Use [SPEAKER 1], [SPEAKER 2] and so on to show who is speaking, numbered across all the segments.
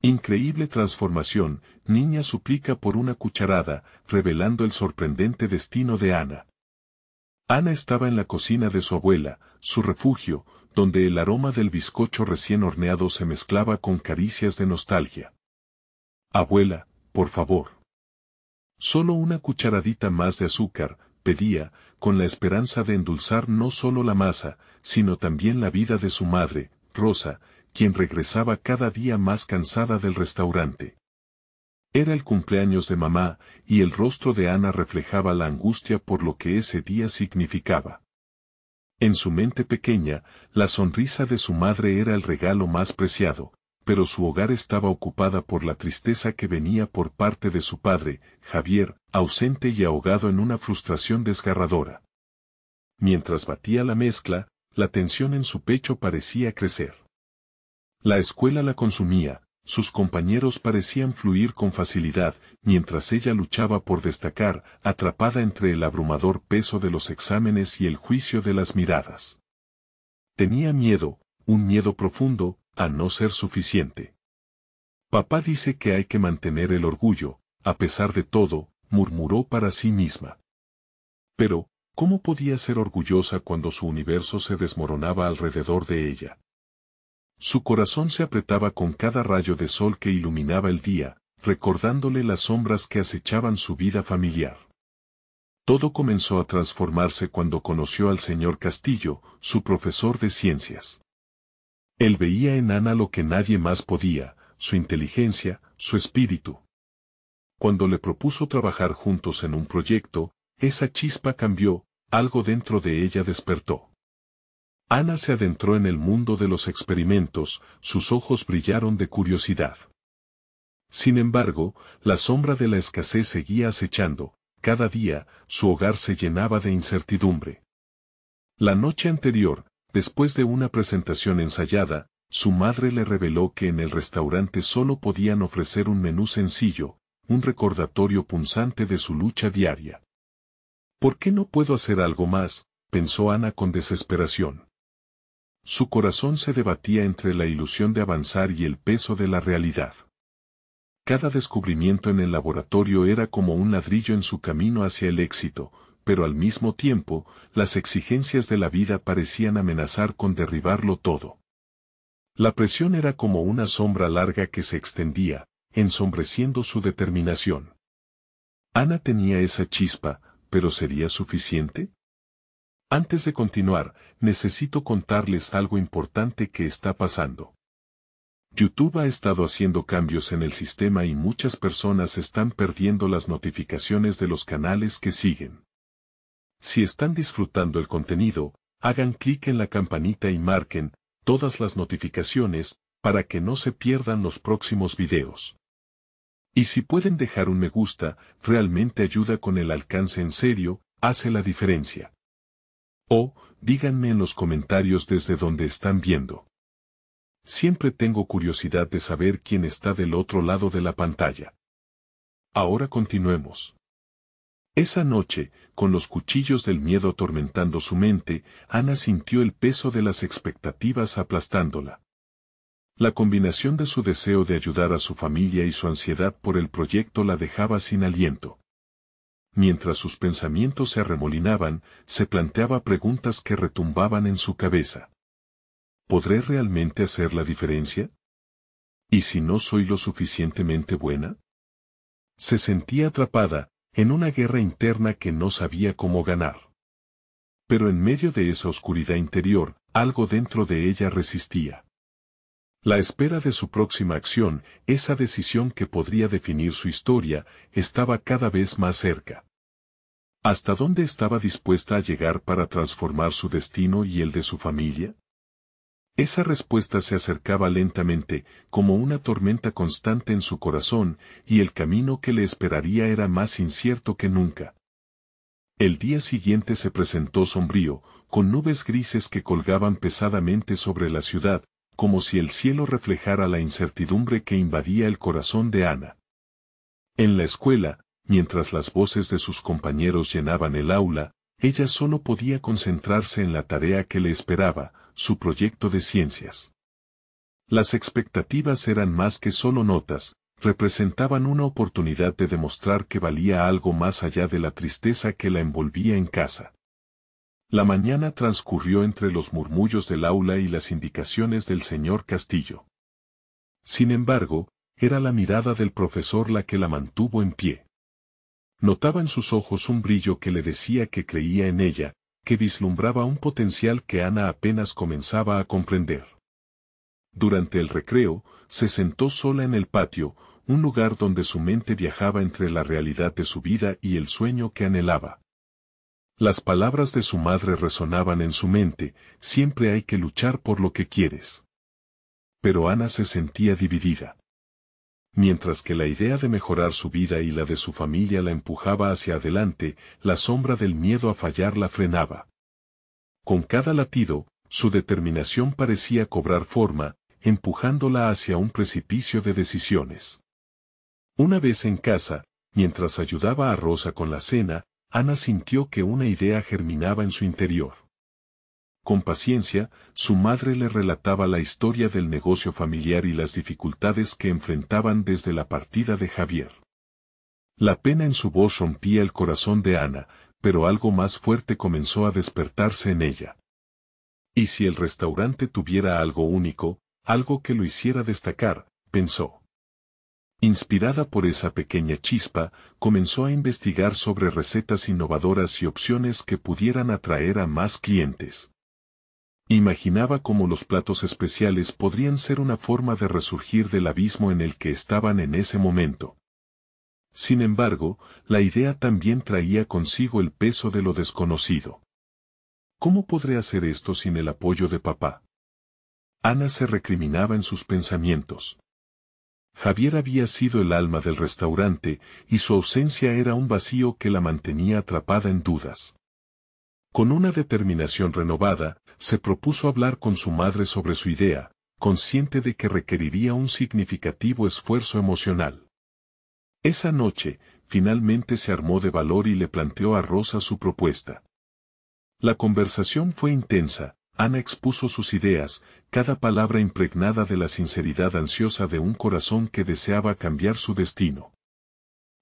[SPEAKER 1] Increíble transformación, niña suplica por una cucharada, revelando el sorprendente destino de Ana. Ana estaba en la cocina de su abuela, su refugio, donde el aroma del bizcocho recién horneado se mezclaba con caricias de nostalgia. Abuela, por favor. Solo una cucharadita más de azúcar, pedía, con la esperanza de endulzar no solo la masa, sino también la vida de su madre, Rosa, quien regresaba cada día más cansada del restaurante. Era el cumpleaños de mamá, y el rostro de Ana reflejaba la angustia por lo que ese día significaba. En su mente pequeña, la sonrisa de su madre era el regalo más preciado, pero su hogar estaba ocupada por la tristeza que venía por parte de su padre, Javier, ausente y ahogado en una frustración desgarradora. Mientras batía la mezcla, la tensión en su pecho parecía crecer. La escuela la consumía, sus compañeros parecían fluir con facilidad, mientras ella luchaba por destacar, atrapada entre el abrumador peso de los exámenes y el juicio de las miradas. Tenía miedo, un miedo profundo, a no ser suficiente. Papá dice que hay que mantener el orgullo, a pesar de todo, murmuró para sí misma. Pero, ¿cómo podía ser orgullosa cuando su universo se desmoronaba alrededor de ella? Su corazón se apretaba con cada rayo de sol que iluminaba el día, recordándole las sombras que acechaban su vida familiar. Todo comenzó a transformarse cuando conoció al señor Castillo, su profesor de ciencias. Él veía en Ana lo que nadie más podía, su inteligencia, su espíritu. Cuando le propuso trabajar juntos en un proyecto, esa chispa cambió, algo dentro de ella despertó. Ana se adentró en el mundo de los experimentos, sus ojos brillaron de curiosidad. Sin embargo, la sombra de la escasez seguía acechando, cada día, su hogar se llenaba de incertidumbre. La noche anterior, después de una presentación ensayada, su madre le reveló que en el restaurante solo podían ofrecer un menú sencillo, un recordatorio punzante de su lucha diaria. ¿Por qué no puedo hacer algo más?, pensó Ana con desesperación. Su corazón se debatía entre la ilusión de avanzar y el peso de la realidad. Cada descubrimiento en el laboratorio era como un ladrillo en su camino hacia el éxito, pero al mismo tiempo, las exigencias de la vida parecían amenazar con derribarlo todo. La presión era como una sombra larga que se extendía, ensombreciendo su determinación. Ana tenía esa chispa, pero ¿sería suficiente? Antes de continuar, necesito contarles algo importante que está pasando. YouTube ha estado haciendo cambios en el sistema y muchas personas están perdiendo las notificaciones de los canales que siguen. Si están disfrutando el contenido, hagan clic en la campanita y marquen todas las notificaciones para que no se pierdan los próximos videos. Y si pueden dejar un me gusta, realmente ayuda con el alcance en serio, hace la diferencia. O, díganme en los comentarios desde donde están viendo. Siempre tengo curiosidad de saber quién está del otro lado de la pantalla. Ahora continuemos. Esa noche, con los cuchillos del miedo atormentando su mente, Ana sintió el peso de las expectativas aplastándola. La combinación de su deseo de ayudar a su familia y su ansiedad por el proyecto la dejaba sin aliento. Mientras sus pensamientos se arremolinaban, se planteaba preguntas que retumbaban en su cabeza. ¿Podré realmente hacer la diferencia? ¿Y si no soy lo suficientemente buena? Se sentía atrapada, en una guerra interna que no sabía cómo ganar. Pero en medio de esa oscuridad interior, algo dentro de ella resistía. La espera de su próxima acción, esa decisión que podría definir su historia, estaba cada vez más cerca. ¿Hasta dónde estaba dispuesta a llegar para transformar su destino y el de su familia? Esa respuesta se acercaba lentamente, como una tormenta constante en su corazón, y el camino que le esperaría era más incierto que nunca. El día siguiente se presentó sombrío, con nubes grises que colgaban pesadamente sobre la ciudad, como si el cielo reflejara la incertidumbre que invadía el corazón de Ana. En la escuela, mientras las voces de sus compañeros llenaban el aula, ella solo podía concentrarse en la tarea que le esperaba, su proyecto de ciencias. Las expectativas eran más que solo notas, representaban una oportunidad de demostrar que valía algo más allá de la tristeza que la envolvía en casa. La mañana transcurrió entre los murmullos del aula y las indicaciones del señor Castillo. Sin embargo, era la mirada del profesor la que la mantuvo en pie. Notaba en sus ojos un brillo que le decía que creía en ella, que vislumbraba un potencial que Ana apenas comenzaba a comprender. Durante el recreo, se sentó sola en el patio, un lugar donde su mente viajaba entre la realidad de su vida y el sueño que anhelaba. Las palabras de su madre resonaban en su mente: siempre hay que luchar por lo que quieres. Pero Ana se sentía dividida. Mientras que la idea de mejorar su vida y la de su familia la empujaba hacia adelante, la sombra del miedo a fallar la frenaba. Con cada latido, su determinación parecía cobrar forma, empujándola hacia un precipicio de decisiones. Una vez en casa, mientras ayudaba a Rosa con la cena, Ana sintió que una idea germinaba en su interior. Con paciencia, su madre le relataba la historia del negocio familiar y las dificultades que enfrentaban desde la partida de Javier. La pena en su voz rompía el corazón de Ana, pero algo más fuerte comenzó a despertarse en ella. ¿Y si el restaurante tuviera algo único, algo que lo hiciera destacar?, pensó. Inspirada por esa pequeña chispa, comenzó a investigar sobre recetas innovadoras y opciones que pudieran atraer a más clientes. Imaginaba cómo los platos especiales podrían ser una forma de resurgir del abismo en el que estaban en ese momento. Sin embargo, la idea también traía consigo el peso de lo desconocido. ¿Cómo podré hacer esto sin el apoyo de papá? Ana se recriminaba en sus pensamientos. Javier había sido el alma del restaurante, y su ausencia era un vacío que la mantenía atrapada en dudas. Con una determinación renovada, se propuso hablar con su madre sobre su idea, consciente de que requeriría un significativo esfuerzo emocional. Esa noche, finalmente se armó de valor y le planteó a Rosa su propuesta. La conversación fue intensa. Ana expuso sus ideas, cada palabra impregnada de la sinceridad ansiosa de un corazón que deseaba cambiar su destino.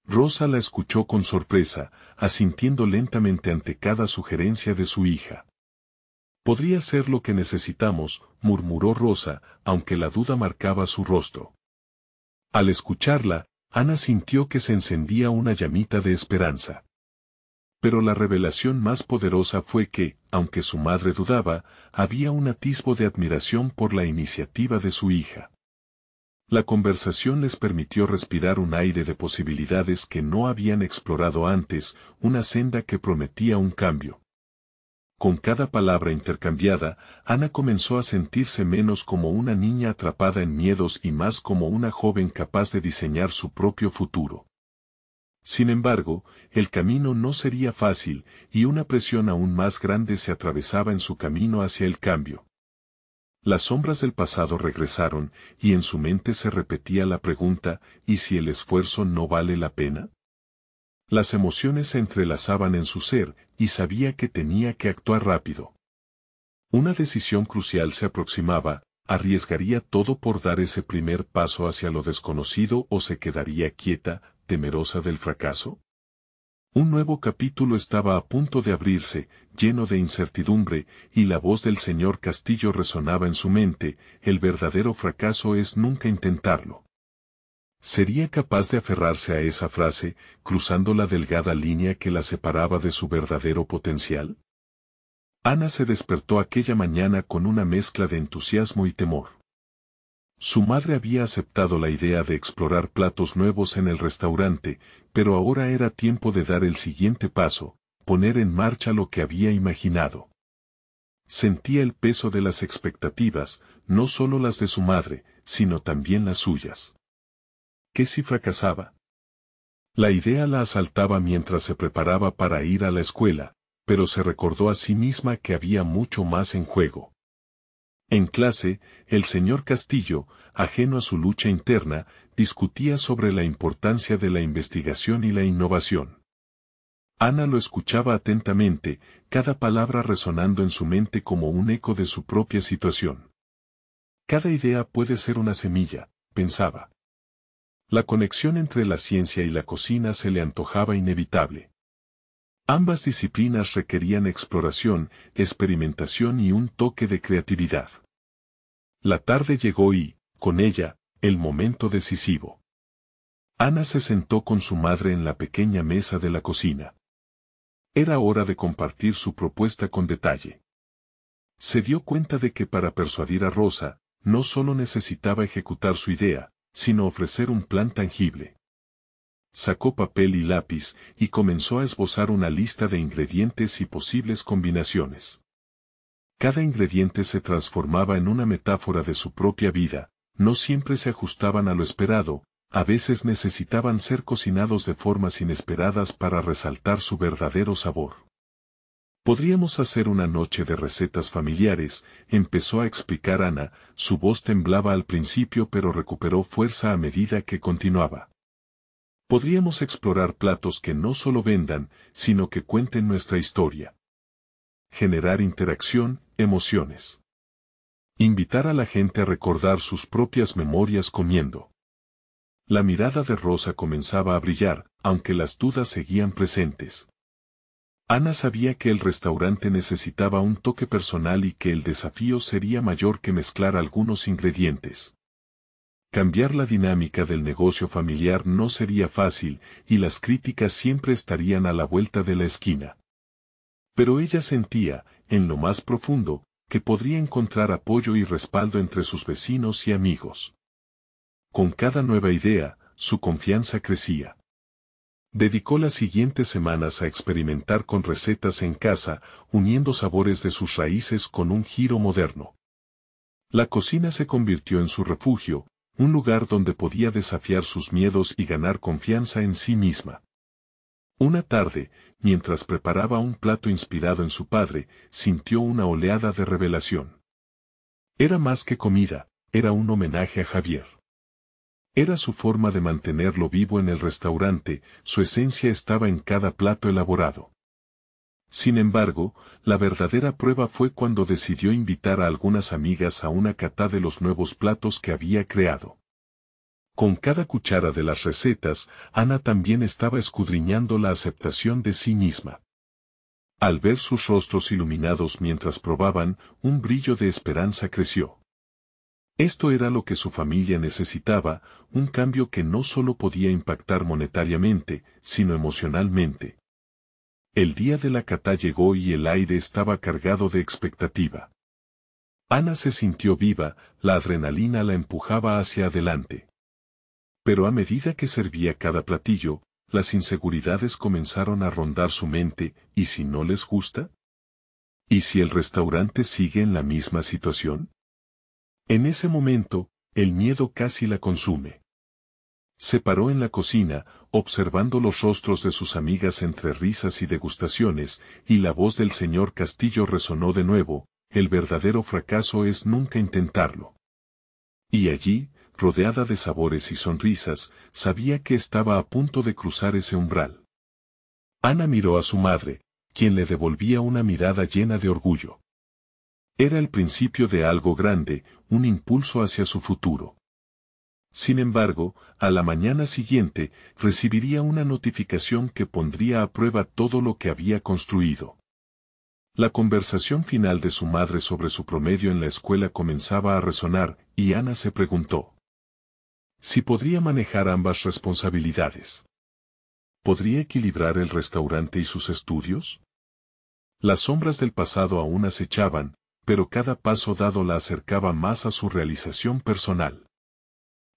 [SPEAKER 1] Rosa la escuchó con sorpresa, asintiendo lentamente ante cada sugerencia de su hija. Podría ser lo que necesitamos, murmuró Rosa, aunque la duda marcaba su rostro. Al escucharla, Ana sintió que se encendía una llamita de esperanza. Pero la revelación más poderosa fue que, aunque su madre dudaba, había un atisbo de admiración por la iniciativa de su hija. La conversación les permitió respirar un aire de posibilidades que no habían explorado antes, una senda que prometía un cambio. Con cada palabra intercambiada, Ana comenzó a sentirse menos como una niña atrapada en miedos y más como una joven capaz de diseñar su propio futuro. Sin embargo, el camino no sería fácil, y una presión aún más grande se atravesaba en su camino hacia el cambio. Las sombras del pasado regresaron, y en su mente se repetía la pregunta: ¿y si el esfuerzo no vale la pena? Las emociones se entrelazaban en su ser, y sabía que tenía que actuar rápido. Una decisión crucial se aproximaba: ¿arriesgaría todo por dar ese primer paso hacia lo desconocido o se quedaría quieta, temerosa del fracaso? Un nuevo capítulo estaba a punto de abrirse, lleno de incertidumbre, y la voz del señor Castillo resonaba en su mente: el verdadero fracaso es nunca intentarlo. ¿Sería capaz de aferrarse a esa frase, cruzando la delgada línea que la separaba de su verdadero potencial? Ana se despertó aquella mañana con una mezcla de entusiasmo y temor. Su madre había aceptado la idea de explorar platos nuevos en el restaurante, pero ahora era tiempo de dar el siguiente paso, poner en marcha lo que había imaginado. Sentía el peso de las expectativas, no solo las de su madre, sino también las suyas. ¿Qué si fracasaba? La idea la asaltaba mientras se preparaba para ir a la escuela, pero se recordó a sí misma que había mucho más en juego. En clase, el señor Castillo, ajeno a su lucha interna, discutía sobre la importancia de la investigación y la innovación. Ana lo escuchaba atentamente, cada palabra resonando en su mente como un eco de su propia situación. Cada idea puede ser una semilla, pensaba. La conexión entre la ciencia y la cocina se le antojaba inevitable. Ambas disciplinas requerían exploración, experimentación y un toque de creatividad. La tarde llegó y, con ella, el momento decisivo. Ana se sentó con su madre en la pequeña mesa de la cocina. Era hora de compartir su propuesta con detalle. Se dio cuenta de que para persuadir a Rosa, no solo necesitaba ejecutar su idea, sino ofrecer un plan tangible. Sacó papel y lápiz y comenzó a esbozar una lista de ingredientes y posibles combinaciones. Cada ingrediente se transformaba en una metáfora de su propia vida, no siempre se ajustaban a lo esperado, a veces necesitaban ser cocinados de formas inesperadas para resaltar su verdadero sabor. Podríamos hacer una noche de recetas familiares, empezó a explicar Ana, su voz temblaba al principio pero recuperó fuerza a medida que continuaba. Podríamos explorar platos que no solo vendan, sino que cuenten nuestra historia. Generar interacción, emociones. Invitar a la gente a recordar sus propias memorias comiendo. La mirada de Rosa comenzaba a brillar, aunque las dudas seguían presentes. Ana sabía que el restaurante necesitaba un toque personal y que el desafío sería mayor que mezclar algunos ingredientes. Cambiar la dinámica del negocio familiar no sería fácil, y las críticas siempre estarían a la vuelta de la esquina. Pero ella sentía, en lo más profundo, que podría encontrar apoyo y respaldo entre sus vecinos y amigos. Con cada nueva idea, su confianza crecía. Dedicó las siguientes semanas a experimentar con recetas en casa, uniendo sabores de sus raíces con un giro moderno. La cocina se convirtió en su refugio, un lugar donde podía desafiar sus miedos y ganar confianza en sí misma. Una tarde, mientras preparaba un plato inspirado en su padre, sintió una oleada de revelación. Era más que comida, era un homenaje a Javier. Era su forma de mantenerlo vivo en el restaurante, su esencia estaba en cada plato elaborado. Sin embargo, la verdadera prueba fue cuando decidió invitar a algunas amigas a una cata de los nuevos platos que había creado. Con cada cuchara de las recetas, Ana también estaba escudriñando la aceptación de sí misma. Al ver sus rostros iluminados mientras probaban, un brillo de esperanza creció. Esto era lo que su familia necesitaba, un cambio que no solo podía impactar monetariamente, sino emocionalmente. El día de la cata llegó y el aire estaba cargado de expectativa. Ana se sintió viva, la adrenalina la empujaba hacia adelante. Pero a medida que servía cada platillo, las inseguridades comenzaron a rondar su mente, ¿y si no les gusta? ¿Y si el restaurante sigue en la misma situación? En ese momento, el miedo casi la consume. Se paró en la cocina, observando los rostros de sus amigas entre risas y degustaciones, y la voz del señor Castillo resonó de nuevo, el verdadero fracaso es nunca intentarlo. Y allí, rodeada de sabores y sonrisas, sabía que estaba a punto de cruzar ese umbral. Ana miró a su madre, quien le devolvía una mirada llena de orgullo. Era el principio de algo grande, un impulso hacia su futuro. Sin embargo, a la mañana siguiente, recibiría una notificación que pondría a prueba todo lo que había construido. La conversación final de su madre sobre su promedio en la escuela comenzaba a resonar, y Ana se preguntó si podría manejar ambas responsabilidades. ¿Podría equilibrar el restaurante y sus estudios? Las sombras del pasado aún acechaban, pero cada paso dado la acercaba más a su realización personal.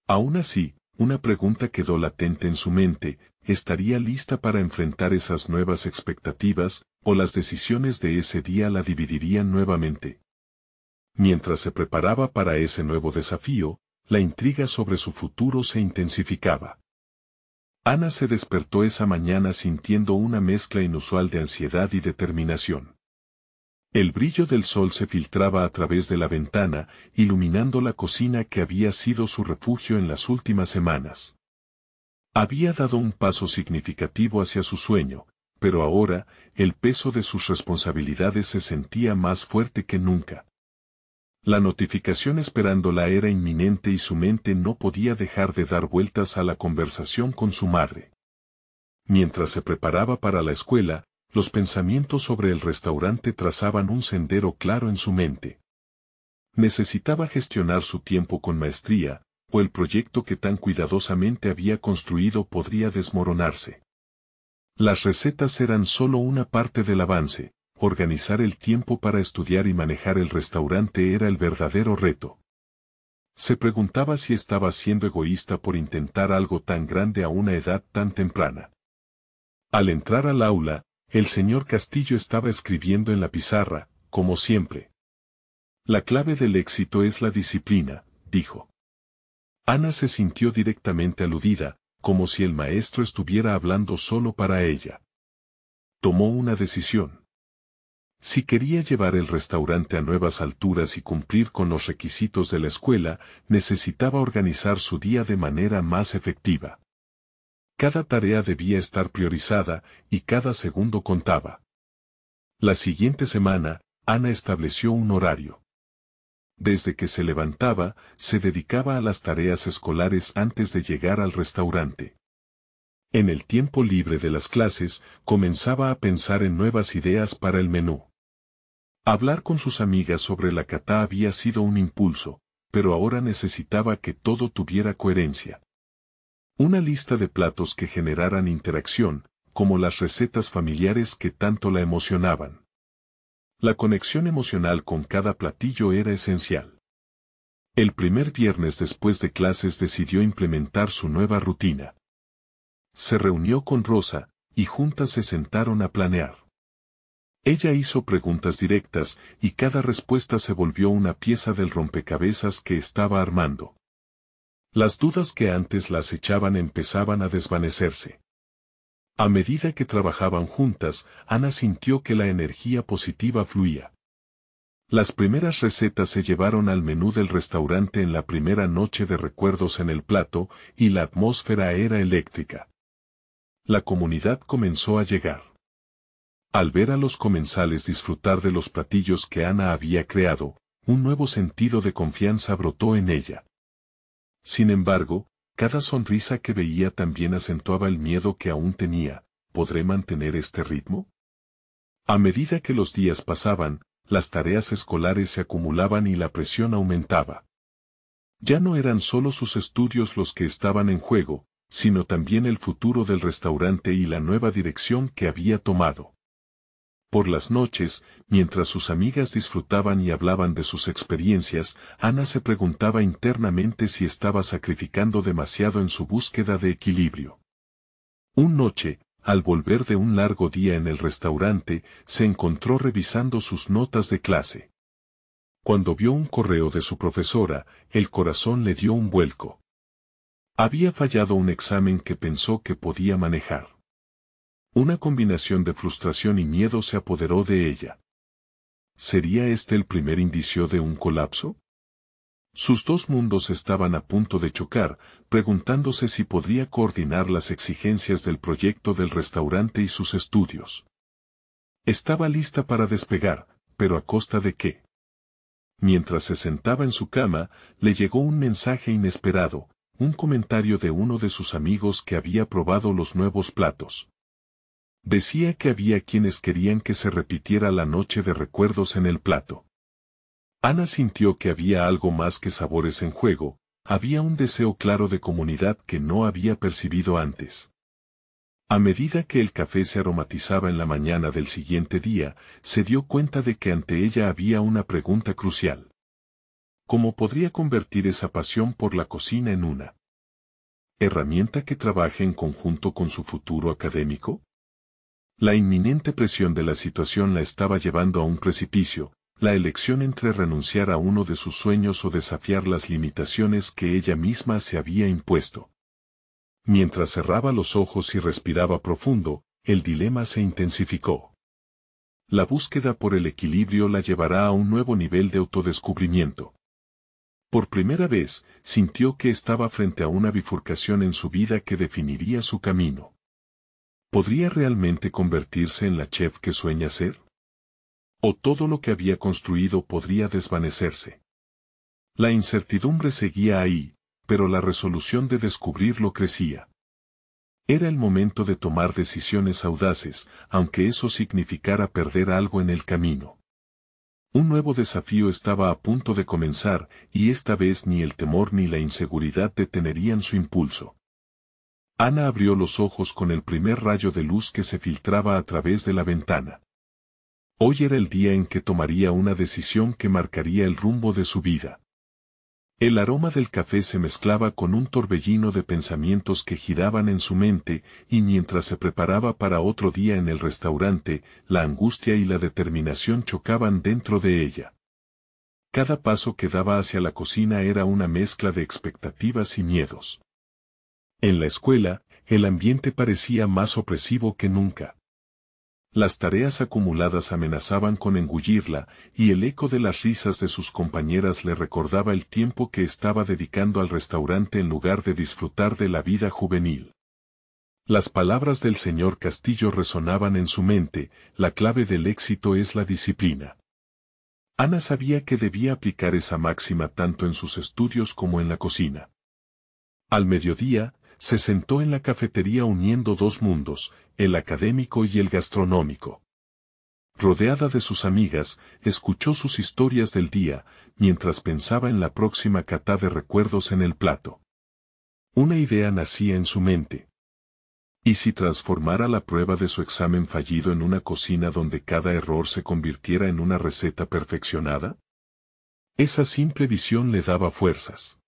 [SPEAKER 1] Aún así, una pregunta quedó latente en su mente, ¿estaría lista para enfrentar esas nuevas expectativas, o las decisiones de ese día la dividirían nuevamente? Mientras se preparaba para ese nuevo desafío, la intriga sobre su futuro se intensificaba. Ana se despertó esa mañana sintiendo una mezcla inusual de ansiedad y determinación. El brillo del sol se filtraba a través de la ventana, iluminando la cocina que había sido su refugio en las últimas semanas. Había dado un paso significativo hacia su sueño, pero ahora, el peso de sus responsabilidades se sentía más fuerte que nunca. La notificación esperándola era inminente y su mente no podía dejar de dar vueltas a la conversación con su madre. Mientras se preparaba para la escuela, los pensamientos sobre el restaurante trazaban un sendero claro en su mente. Necesitaba gestionar su tiempo con maestría, o el proyecto que tan cuidadosamente había construido podría desmoronarse. Las recetas eran solo una parte del avance, organizar el tiempo para estudiar y manejar el restaurante era el verdadero reto. Se preguntaba si estaba siendo egoísta por intentar algo tan grande a una edad tan temprana. Al entrar al aula, el señor Castillo estaba escribiendo en la pizarra, como siempre. La clave del éxito es la disciplina, dijo. Ana se sintió directamente aludida, como si el maestro estuviera hablando solo para ella. Tomó una decisión. Si quería llevar el restaurante a nuevas alturas y cumplir con los requisitos de la escuela, necesitaba organizar su día de manera más efectiva. Cada tarea debía estar priorizada, y cada segundo contaba. La siguiente semana, Ana estableció un horario. Desde que se levantaba, se dedicaba a las tareas escolares antes de llegar al restaurante. En el tiempo libre de las clases, comenzaba a pensar en nuevas ideas para el menú. Hablar con sus amigas sobre la cata había sido un impulso, pero ahora necesitaba que todo tuviera coherencia. Una lista de platos que generaran interacción, como las recetas familiares que tanto la emocionaban. La conexión emocional con cada platillo era esencial. El primer viernes después de clases decidió implementar su nueva rutina. Se reunió con Rosa, y juntas se sentaron a planear. Ella hizo preguntas directas, y cada respuesta se volvió una pieza del rompecabezas que estaba armando. Las dudas que antes la acechaban empezaban a desvanecerse. A medida que trabajaban juntas, Ana sintió que la energía positiva fluía. Las primeras recetas se llevaron al menú del restaurante en la primera noche de recuerdos en el plato, y la atmósfera era eléctrica. La comunidad comenzó a llegar. Al ver a los comensales disfrutar de los platillos que Ana había creado, un nuevo sentido de confianza brotó en ella. Sin embargo, cada sonrisa que veía también acentuaba el miedo que aún tenía. ¿Podré mantener este ritmo? A medida que los días pasaban, las tareas escolares se acumulaban y la presión aumentaba. Ya no eran solo sus estudios los que estaban en juego, sino también el futuro del restaurante y la nueva dirección que había tomado. Por las noches, mientras sus amigas disfrutaban y hablaban de sus experiencias, Ana se preguntaba internamente si estaba sacrificando demasiado en su búsqueda de equilibrio. Una noche, al volver de un largo día en el restaurante, se encontró revisando sus notas de clase. Cuando vio un correo de su profesora, el corazón le dio un vuelco. Había fallado un examen que pensó que podía manejar. Una combinación de frustración y miedo se apoderó de ella. ¿Sería este el primer indicio de un colapso? Sus dos mundos estaban a punto de chocar, preguntándose si podría coordinar las exigencias del proyecto del restaurante y sus estudios. Estaba lista para despegar, pero ¿a costa de qué? Mientras se sentaba en su cama, le llegó un mensaje inesperado, un comentario de uno de sus amigos que había probado los nuevos platos. Decía que había quienes querían que se repitiera la noche de recuerdos en el plato. Ana sintió que había algo más que sabores en juego, había un deseo claro de comunidad que no había percibido antes. A medida que el café se aromatizaba en la mañana del siguiente día, se dio cuenta de que ante ella había una pregunta crucial. ¿Cómo podría convertir esa pasión por la cocina en una herramienta que trabaje en conjunto con su futuro académico? La inminente presión de la situación la estaba llevando a un precipicio, la elección entre renunciar a uno de sus sueños o desafiar las limitaciones que ella misma se había impuesto. Mientras cerraba los ojos y respiraba profundo, el dilema se intensificó. La búsqueda por el equilibrio la llevará a un nuevo nivel de autodescubrimiento. Por primera vez, sintió que estaba frente a una bifurcación en su vida que definiría su camino. ¿Podría realmente convertirse en la chef que sueña ser? ¿O todo lo que había construido podría desvanecerse? La incertidumbre seguía ahí, pero la resolución de descubrirlo crecía. Era el momento de tomar decisiones audaces, aunque eso significara perder algo en el camino. Un nuevo desafío estaba a punto de comenzar, y esta vez ni el temor ni la inseguridad detenerían su impulso. Ana abrió los ojos con el primer rayo de luz que se filtraba a través de la ventana. Hoy era el día en que tomaría una decisión que marcaría el rumbo de su vida. El aroma del café se mezclaba con un torbellino de pensamientos que giraban en su mente, y mientras se preparaba para otro día en el restaurante, la angustia y la determinación chocaban dentro de ella. Cada paso que daba hacia la cocina era una mezcla de expectativas y miedos. En la escuela, el ambiente parecía más opresivo que nunca. Las tareas acumuladas amenazaban con engullirla, y el eco de las risas de sus compañeras le recordaba el tiempo que estaba dedicando al restaurante en lugar de disfrutar de la vida juvenil. Las palabras del señor Castillo resonaban en su mente: la clave del éxito es la disciplina. Ana sabía que debía aplicar esa máxima tanto en sus estudios como en la cocina. Al mediodía, se sentó en la cafetería uniendo dos mundos, el académico y el gastronómico. Rodeada de sus amigas, escuchó sus historias del día, mientras pensaba en la próxima cata de recuerdos en el plato. Una idea nacía en su mente. ¿Y si transformara la prueba de su examen fallido en una cocina donde cada error se convirtiera en una receta perfeccionada? Esa simple visión le daba fuerzas.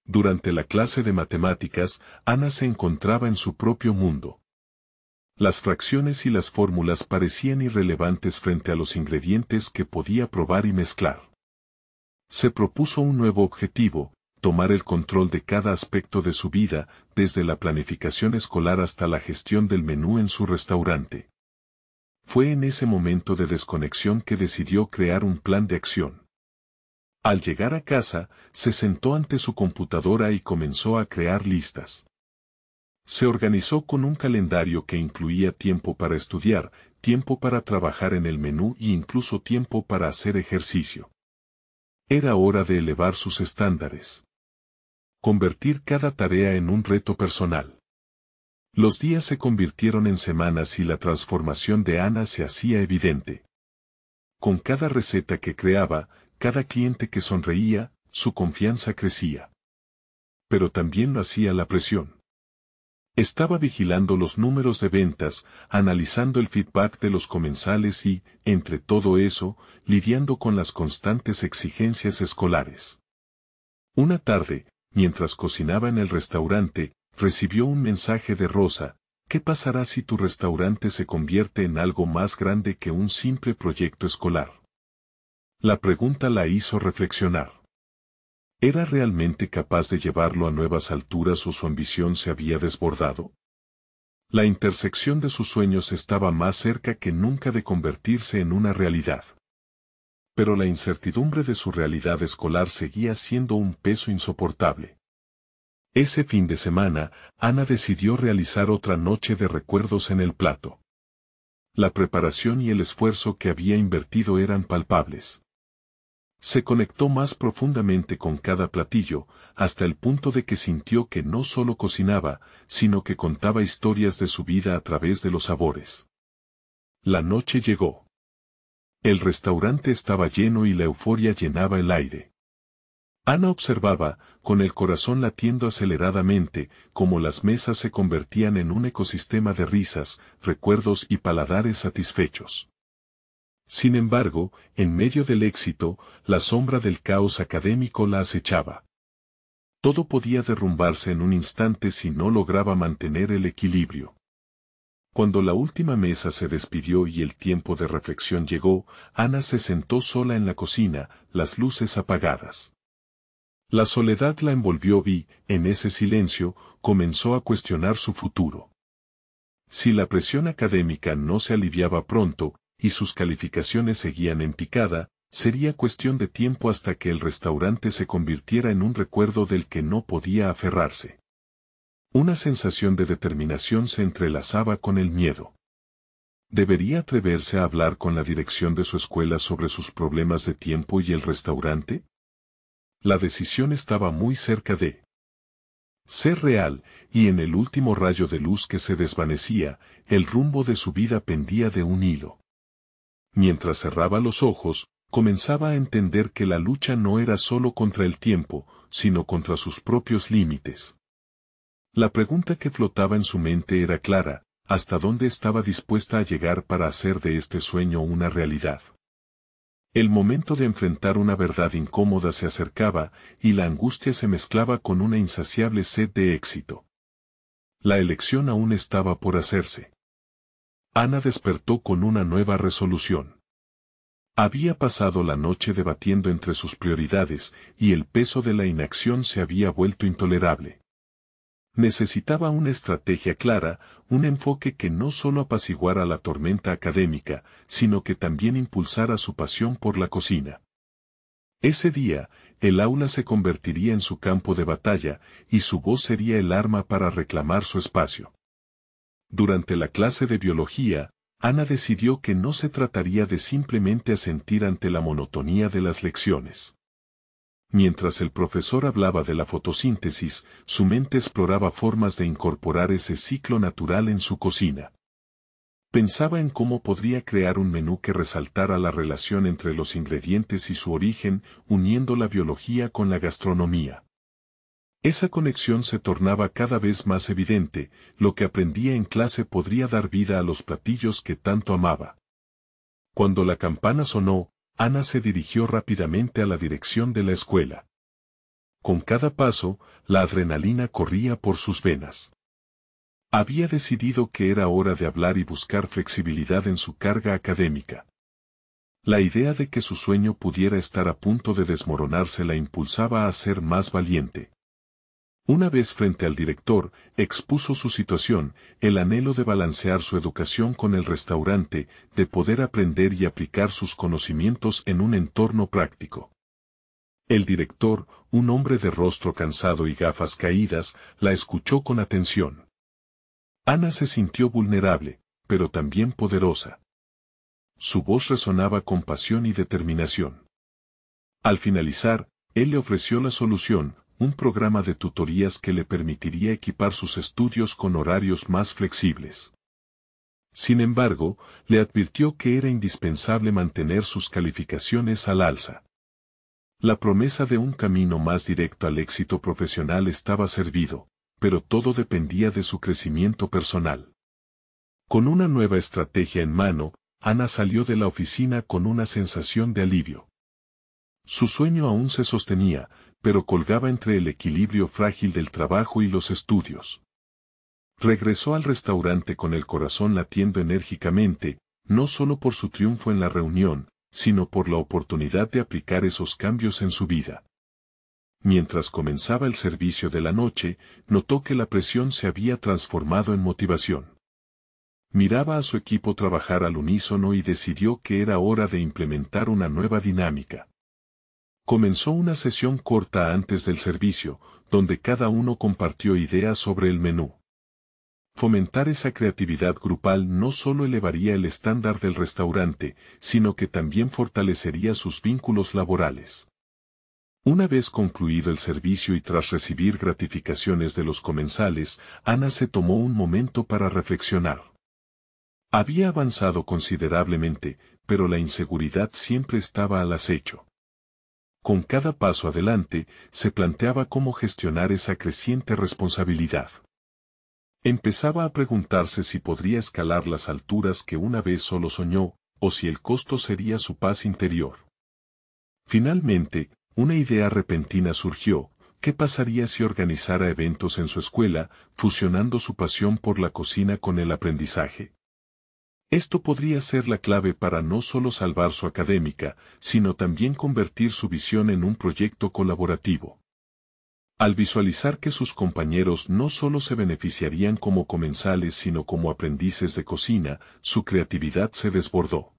[SPEAKER 1] Durante la clase de matemáticas, Ana se encontraba en su propio mundo. Las fracciones y las fórmulas parecían irrelevantes frente a los ingredientes que podía probar y mezclar. Se propuso un nuevo objetivo: tomar el control de cada aspecto de su vida, desde la planificación escolar hasta la gestión del menú en su restaurante. Fue en ese momento de desconexión que decidió crear un plan de acción. Al llegar a casa, se sentó ante su computadora y comenzó a crear listas. Se organizó con un calendario que incluía tiempo para estudiar, tiempo para trabajar en el menú e incluso tiempo para hacer ejercicio. Era hora de elevar sus estándares. Convertir cada tarea en un reto personal. Los días se convirtieron en semanas y la transformación de Ana se hacía evidente. Con cada receta que creaba, cada cliente que sonreía, su confianza crecía. Pero también lo hacía la presión. Estaba vigilando los números de ventas, analizando el feedback de los comensales y, entre todo eso, lidiando con las constantes exigencias escolares. Una tarde, mientras cocinaba en el restaurante, recibió un mensaje de Rosa: ¿qué pasará si tu restaurante se convierte en algo más grande que un simple proyecto escolar? La pregunta la hizo reflexionar. ¿Era realmente capaz de llevarlo a nuevas alturas o su ambición se había desbordado? La intersección de sus sueños estaba más cerca que nunca de convertirse en una realidad. Pero la incertidumbre de su realidad escolar seguía siendo un peso insoportable. Ese fin de semana, Ana decidió realizar otra noche de recuerdos en el plato. La preparación y el esfuerzo que había invertido eran palpables. Se conectó más profundamente con cada platillo, hasta el punto de que sintió que no solo cocinaba, sino que contaba historias de su vida a través de los sabores. La noche llegó. El restaurante estaba lleno y la euforia llenaba el aire. Ana observaba, con el corazón latiendo aceleradamente, cómo las mesas se convertían en un ecosistema de risas, recuerdos y paladares satisfechos. Sin embargo, en medio del éxito, la sombra del caos académico la acechaba. Todo podía derrumbarse en un instante si no lograba mantener el equilibrio. Cuando la última mesa se despidió y el tiempo de reflexión llegó, Ana se sentó sola en la cocina, las luces apagadas. La soledad la envolvió y, en ese silencio, comenzó a cuestionar su futuro. Si la presión académica no se aliviaba pronto, y sus calificaciones seguían en picada, sería cuestión de tiempo hasta que el restaurante se convirtiera en un recuerdo del que no podía aferrarse. Una sensación de determinación se entrelazaba con el miedo. ¿Debería atreverse a hablar con la dirección de su escuela sobre sus problemas de tiempo y el restaurante? La decisión estaba muy cerca de ser real, y en el último rayo de luz que se desvanecía, el rumbo de su vida pendía de un hilo. Mientras cerraba los ojos, comenzaba a entender que la lucha no era solo contra el tiempo, sino contra sus propios límites. La pregunta que flotaba en su mente era clara: ¿hasta dónde estaba dispuesta a llegar para hacer de este sueño una realidad? El momento de enfrentar una verdad incómoda se acercaba, y la angustia se mezclaba con una insaciable sed de éxito. La elección aún estaba por hacerse. Ana despertó con una nueva resolución. Había pasado la noche debatiendo entre sus prioridades, y el peso de la inacción se había vuelto intolerable. Necesitaba una estrategia clara, un enfoque que no solo apaciguara la tormenta académica, sino que también impulsara su pasión por la cocina. Ese día, el aula se convertiría en su campo de batalla, y su voz sería el arma para reclamar su espacio. Durante la clase de biología, Ana decidió que no se trataría de simplemente asentir ante la monotonía de las lecciones. Mientras el profesor hablaba de la fotosíntesis, su mente exploraba formas de incorporar ese ciclo natural en su cocina. Pensaba en cómo podría crear un menú que resaltara la relación entre los ingredientes y su origen, uniendo la biología con la gastronomía. Esa conexión se tornaba cada vez más evidente: lo que aprendía en clase podría dar vida a los platillos que tanto amaba. Cuando la campana sonó, Ana se dirigió rápidamente a la dirección de la escuela. Con cada paso, la adrenalina corría por sus venas. Había decidido que era hora de hablar y buscar flexibilidad en su carga académica. La idea de que su sueño pudiera estar a punto de desmoronarse la impulsaba a ser más valiente. Una vez frente al director, expuso su situación: el anhelo de balancear su educación con el restaurante, de poder aprender y aplicar sus conocimientos en un entorno práctico. El director, un hombre de rostro cansado y gafas caídas, la escuchó con atención. Ana se sintió vulnerable, pero también poderosa. Su voz resonaba con pasión y determinación. Al finalizar, él le ofreció la solución: un programa de tutorías que le permitiría equipar sus estudios con horarios más flexibles. Sin embargo, le advirtió que era indispensable mantener sus calificaciones al alza. La promesa de un camino más directo al éxito profesional estaba servido, pero todo dependía de su crecimiento personal. Con una nueva estrategia en mano, Ana salió de la oficina con una sensación de alivio. Su sueño aún se sostenía, pero colgaba entre el equilibrio frágil del trabajo y los estudios. Regresó al restaurante con el corazón latiendo enérgicamente, no solo por su triunfo en la reunión, sino por la oportunidad de aplicar esos cambios en su vida. Mientras comenzaba el servicio de la noche, notó que la presión se había transformado en motivación. Miraba a su equipo trabajar al unísono y decidió que era hora de implementar una nueva dinámica. Comenzó una sesión corta antes del servicio, donde cada uno compartió ideas sobre el menú. Fomentar esa creatividad grupal no solo elevaría el estándar del restaurante, sino que también fortalecería sus vínculos laborales. Una vez concluido el servicio y tras recibir gratificaciones de los comensales, Ana se tomó un momento para reflexionar. Había avanzado considerablemente, pero la inseguridad siempre estaba al acecho. Con cada paso adelante, se planteaba cómo gestionar esa creciente responsabilidad. Empezaba a preguntarse si podría escalar las alturas que una vez solo soñó, o si el costo sería su paz interior. Finalmente, una idea repentina surgió: ¿qué pasaría si organizara eventos en su escuela, fusionando su pasión por la cocina con el aprendizaje? Esto podría ser la clave para no solo salvar su académica, sino también convertir su visión en un proyecto colaborativo. Al visualizar que sus compañeros no solo se beneficiarían como comensales sino como aprendices de cocina, su creatividad se desbordó.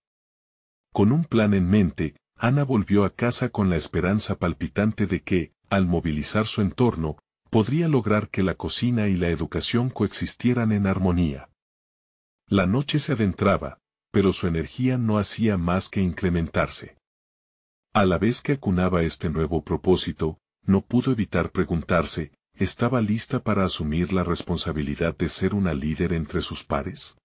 [SPEAKER 1] Con un plan en mente, Ana volvió a casa con la esperanza palpitante de que, al movilizar su entorno, podría lograr que la cocina y la educación coexistieran en armonía. La noche se adentraba, pero su energía no hacía más que incrementarse. A la vez que acunaba este nuevo propósito, no pudo evitar preguntarse, ¿estaba lista para asumir la responsabilidad de ser una líder entre sus pares?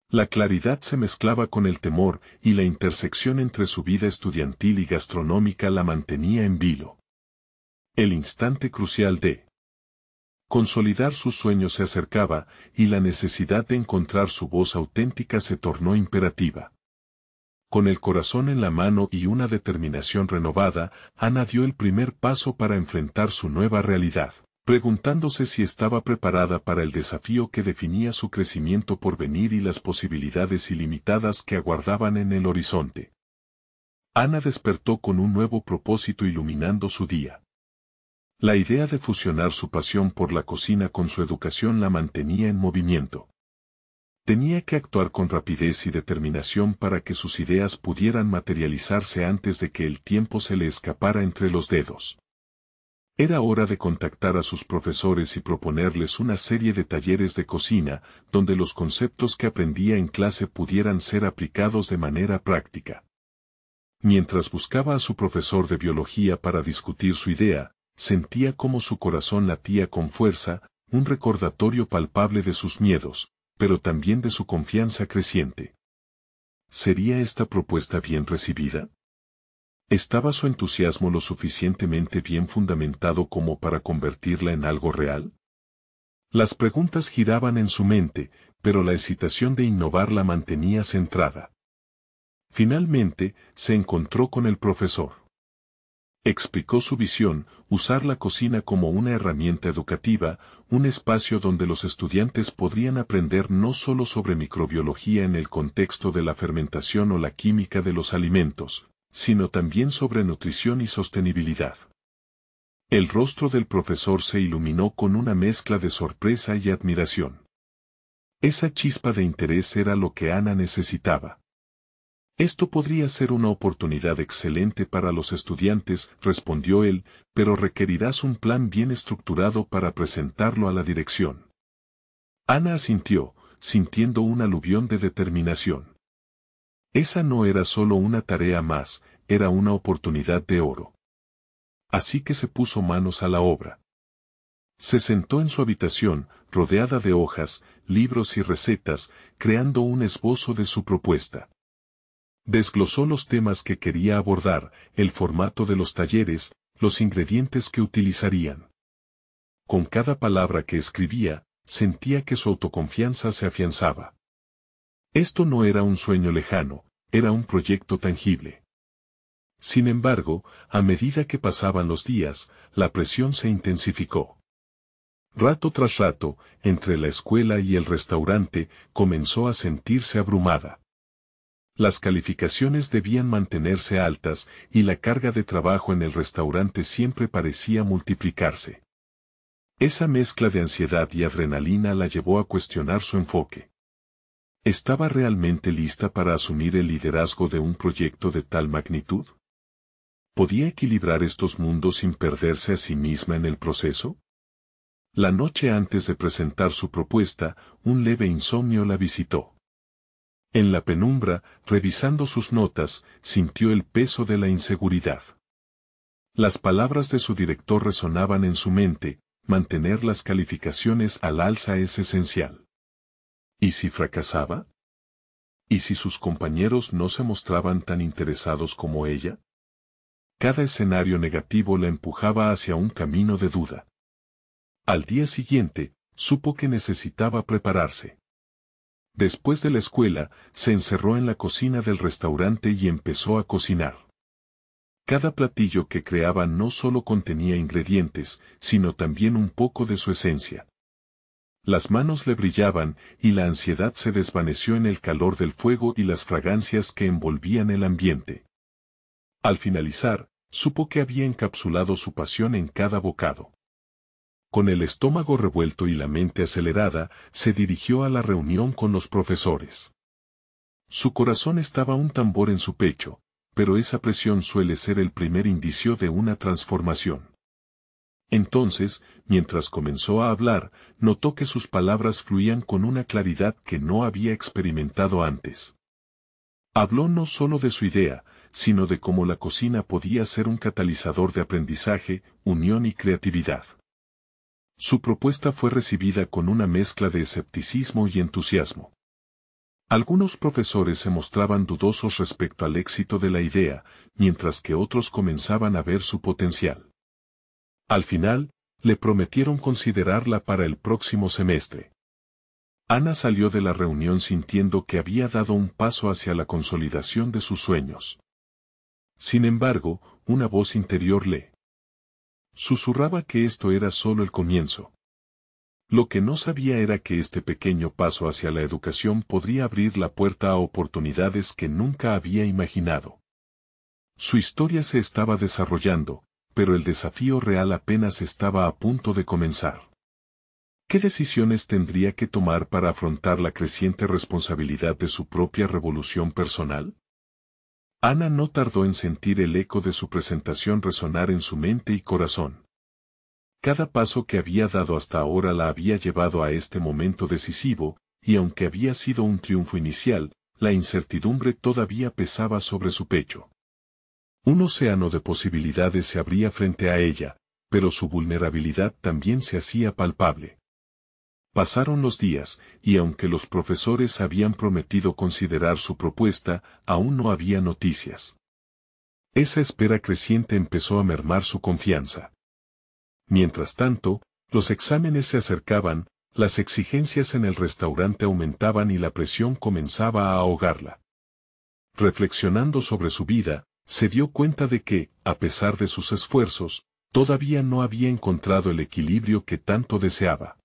[SPEAKER 1] La claridad se mezclaba con el temor y la intersección entre su vida estudiantil y gastronómica la mantenía en vilo. El instante crucial de consolidar sus sueños se acercaba y la necesidad de encontrar su voz auténtica se tornó imperativa. Con el corazón en la mano y una determinación renovada, Ana dio el primer paso para enfrentar su nueva realidad, preguntándose si estaba preparada para el desafío que definía su crecimiento por venir y las posibilidades ilimitadas que aguardaban en el horizonte. Ana despertó con un nuevo propósito iluminando su día. La idea de fusionar su pasión por la cocina con su educación la mantenía en movimiento. Tenía que actuar con rapidez y determinación para que sus ideas pudieran materializarse antes de que el tiempo se le escapara entre los dedos. Era hora de contactar a sus profesores y proponerles una serie de talleres de cocina, donde los conceptos que aprendía en clase pudieran ser aplicados de manera práctica. Mientras buscaba a su profesor de biología para discutir su idea, sentía cómo su corazón latía con fuerza, un recordatorio palpable de sus miedos, pero también de su confianza creciente. ¿Sería esta propuesta bien recibida? ¿Estaba su entusiasmo lo suficientemente bien fundamentado como para convertirla en algo real? Las preguntas giraban en su mente, pero la excitación de innovar la mantenía centrada. Finalmente, se encontró con el profesor. Explicó su visión, usar la cocina como una herramienta educativa, un espacio donde los estudiantes podrían aprender no solo sobre microbiología en el contexto de la fermentación o la química de los alimentos, sino también sobre nutrición y sostenibilidad. El rostro del profesor se iluminó con una mezcla de sorpresa y admiración. Esa chispa de interés era lo que Ana necesitaba. Esto podría ser una oportunidad excelente para los estudiantes, respondió él, pero requerirás un plan bien estructurado para presentarlo a la dirección. Ana asintió, sintiendo un aluvión de determinación. Esa no era solo una tarea más, era una oportunidad de oro. Así que se puso manos a la obra. Se sentó en su habitación, rodeada de hojas, libros y recetas, creando un esbozo de su propuesta. Desglosó los temas que quería abordar, el formato de los talleres, los ingredientes que utilizarían. Con cada palabra que escribía, sentía que su autoconfianza se afianzaba. Esto no era un sueño lejano, era un proyecto tangible. Sin embargo, a medida que pasaban los días, la presión se intensificó. Rato tras rato, entre la escuela y el restaurante, comenzó a sentirse abrumada. Las calificaciones debían mantenerse altas y la carga de trabajo en el restaurante siempre parecía multiplicarse. Esa mezcla de ansiedad y adrenalina la llevó a cuestionar su enfoque. ¿Estaba realmente lista para asumir el liderazgo de un proyecto de tal magnitud? ¿Podía equilibrar estos mundos sin perderse a sí misma en el proceso? La noche antes de presentar su propuesta, un leve insomnio la visitó. En la penumbra, revisando sus notas, sintió el peso de la inseguridad. Las palabras de su director resonaban en su mente, mantener las calificaciones al alza es esencial. ¿Y si fracasaba? ¿Y si sus compañeros no se mostraban tan interesados como ella? Cada escenario negativo la empujaba hacia un camino de duda. Al día siguiente, supo que necesitaba prepararse. Después de la escuela, se encerró en la cocina del restaurante y empezó a cocinar. Cada platillo que creaba no solo contenía ingredientes, sino también un poco de su esencia. Las manos le brillaban y la ansiedad se desvaneció en el calor del fuego y las fragancias que envolvían el ambiente. Al finalizar, supo que había encapsulado su pasión en cada bocado. Con el estómago revuelto y la mente acelerada, se dirigió a la reunión con los profesores. Su corazón estaba un tambor en su pecho, pero esa presión suele ser el primer indicio de una transformación. Entonces, mientras comenzó a hablar, notó que sus palabras fluían con una claridad que no había experimentado antes. Habló no solo de su idea, sino de cómo la cocina podía ser un catalizador de aprendizaje, unión y creatividad. Su propuesta fue recibida con una mezcla de escepticismo y entusiasmo. Algunos profesores se mostraban dudosos respecto al éxito de la idea, mientras que otros comenzaban a ver su potencial. Al final, le prometieron considerarla para el próximo semestre. Ana salió de la reunión sintiendo que había dado un paso hacia la consolidación de sus sueños. Sin embargo, una voz interior le susurraba que esto era solo el comienzo. Lo que no sabía era que este pequeño paso hacia la educación podría abrir la puerta a oportunidades que nunca había imaginado. Su historia se estaba desarrollando, pero el desafío real apenas estaba a punto de comenzar. ¿Qué decisiones tendría que tomar para afrontar la creciente responsabilidad de su propia revolución personal? Ana no tardó en sentir el eco de su presentación resonar en su mente y corazón. Cada paso que había dado hasta ahora la había llevado a este momento decisivo, y aunque había sido un triunfo inicial, la incertidumbre todavía pesaba sobre su pecho. Un océano de posibilidades se abría frente a ella, pero su vulnerabilidad también se hacía palpable. Pasaron los días, y aunque los profesores habían prometido considerar su propuesta, aún no había noticias. Esa espera creciente empezó a mermar su confianza. Mientras tanto, los exámenes se acercaban, las exigencias en el restaurante aumentaban y la presión comenzaba a ahogarla. Reflexionando sobre su vida, se dio cuenta de que, a pesar de sus esfuerzos, todavía no había encontrado el equilibrio que tanto deseaba.